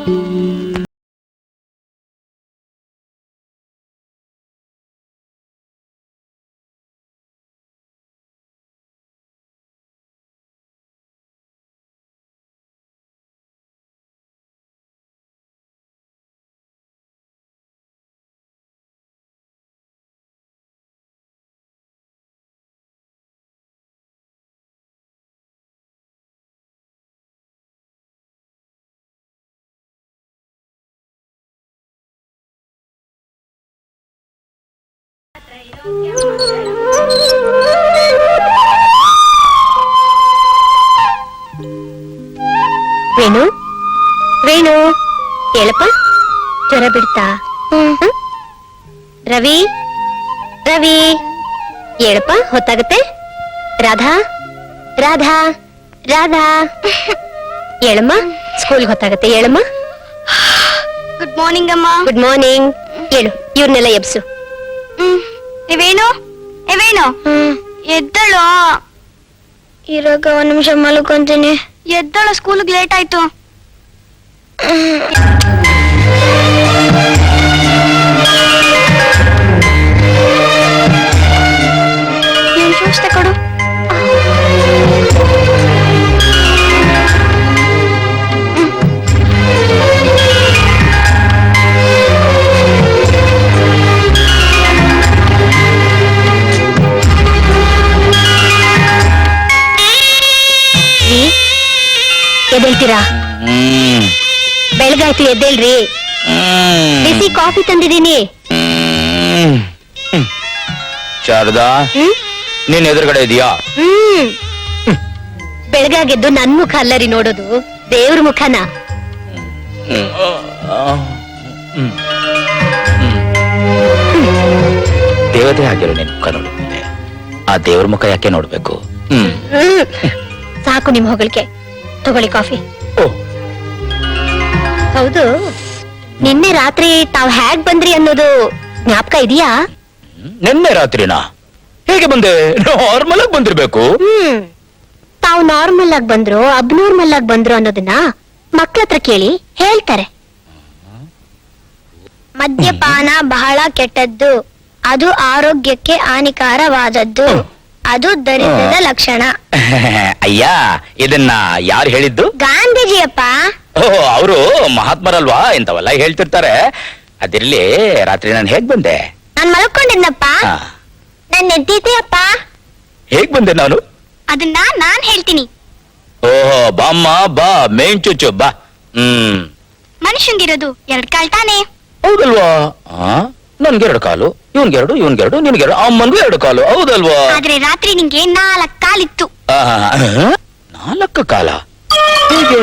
ವೇಣು ವೇಣು ಹೇಳಪ್ಪ, ಜ್ವರ ಬಿಡ್ತಾ? ರವಿ ರವಿ ಹೇಳಪ್ಪ, ಹೊತ್ತಾಗತ್ತೆ. ರಾಧಾ ರಾಧಾ ರಾಧಾ ಹೇಳಮ್ಮ, ಸ್ಕೂಲ್ಗೆ ಹೊತ್ತಾಗತ್ತೆ, ಹೇಳಮ್ಮ. ಗುಡ್ ಮಾರ್ನಿಂಗ್ ಅಮ್ಮ. Good morning. ಹೇಳು, ಇವ್ರನ್ನೆಲ್ಲ ಎಬ್ಸು. ವೇಣು ಎದ್ದಳು. ಇರಾಗ ಒಂದ್ ನಿಮಿಷ ಮಲ್ಕೊಂತೀನಿ. ಎದ್ದಳು, ಸ್ಕೂಲ್ಗೆ ಲೇಟ್ ಆಯ್ತು. ನೀನ್ ಜ್ಯೂಸ್ ತಕೊಡು. ಎದ್ದೇಳ್ತೀರಾ? ಬೆಳಗಾಯ್ತು, ಎದ್ದೇಳ್ರಿ. ಬಿಸಿ ಕಾಫಿ ತಂದಿದ್ದೀನಿ. ಶಾರದಾ, ನೀನ್ ಎದುರುಗಡೆ ಇದೆಯಾ? ಬೆಳಗಾಗೆದ್ದು ನನ್ ಮುಖ ಅಲ್ಲರಿ ನೋಡೋದು, ದೇವ್ರ ಮುಖನ. ದೇವತೆ ಆಗಿರೋ ನಿನ್ ಮುಖ ನೋಡುತ್ತೆ, ಆ ದೇವ್ರ ಮುಖ ಯಾಕೆ ನೋಡ್ಬೇಕು? ಸಾಕು ನಿಮ್ ಹೊಗಳಿಕೆ. ತಗೊಳ್ಳಿ ಕಾಫಿ. ಹೌದು, ನಿನ್ನೆ ರಾತ್ರಿ ತಾವ್ ಹೇಗ್ ಬಂದ್ರಿ ಅನ್ನೋದು ಜ್ಞಾಪಕ ಇದೆಯಾ? ನಿನ್ನೆ ರಾತ್ರಿನಾ? ಹೇಗೆ ಬಂದೆ? ನಾರ್ಮಲ್ ಆಗಿ ಬಂದಿರ್ಬೇಕು. ತಾವ್ ನಾರ್ಮಲ್ ಆಗಿ ಬಂದ್ರು ಅಬ್ನಾರ್ಮಲ್ ಆಗಿ ಬಂದ್ರು ಅನ್ನೋದನ್ನ ಮಕ್ಳ ಹತ್ರ ಕೇಳಿ ಹೇಳ್ತಾರೆ. ಮದ್ಯಪಾನ ಬಹಳ ಕೆಟ್ಟದ್ದು, ಅದು ಆರೋಗ್ಯಕ್ಕೆ ಹಾನಿಕಾರವಾದದ್ದು, ಅದು ದರಿದ್ರದ ಲಕ್ಷಣ. ಅಯ್ಯ, ಇದನ್ನ ಯಾರು ಹೇಳಿದ್ದು? ಗಾಂಧೀಜಿಯಪ್ಪ. ಓಹ್, ಅವರು ಮಹಾತ್ಮರಲ್ವಾ, ಇಂಥವೆಲ್ಲ ಹೇಳ್ತಿರ್ತಾರೆ. ಅದಿರ್ಲಿ, ರಾತ್ರಿ ನಾನು ಹೇಗ್ ಬಂದೆ? ನಾನ್ ಮಲ್ಕೊಂಡಿದ್ನಪ್ಪ. ನನ್ ಎದ್ದಿದ್ದೆ ಅಪ್ಪ. ಹೇಗ್ ಬಂದೆ ನಾನು? ಅದನ್ನ ನಾನ್ ಹೇಳ್ತೀನಿ. ಓಹೋ, ಬಾಮ್ಮ ಬಾ, ಮೇನ್ ಚುಚ್ಚು ಬಾ. ಮನುಷ್ಯಂಗಿರೋದು 2 ಕಾಲ್ ತಾನೆ? ಹೌದಲ್ವಾ? ನನ್ಗೆ 2 ಕಾಲು, ಇವನ್ಗೆರಡು, ನಿನ್ಗೆರಡು, ಅಮ್ಮನ್ಗೂ 2 ಕಾಲು, ಹೌದಲ್ವಾ? ಆದ್ರೆ ರಾತ್ರಿ ನಿಂಗೆ 4 ಕಾಲಿತ್ತು. 4 ಕಾಲ? ಹೇಗೆ?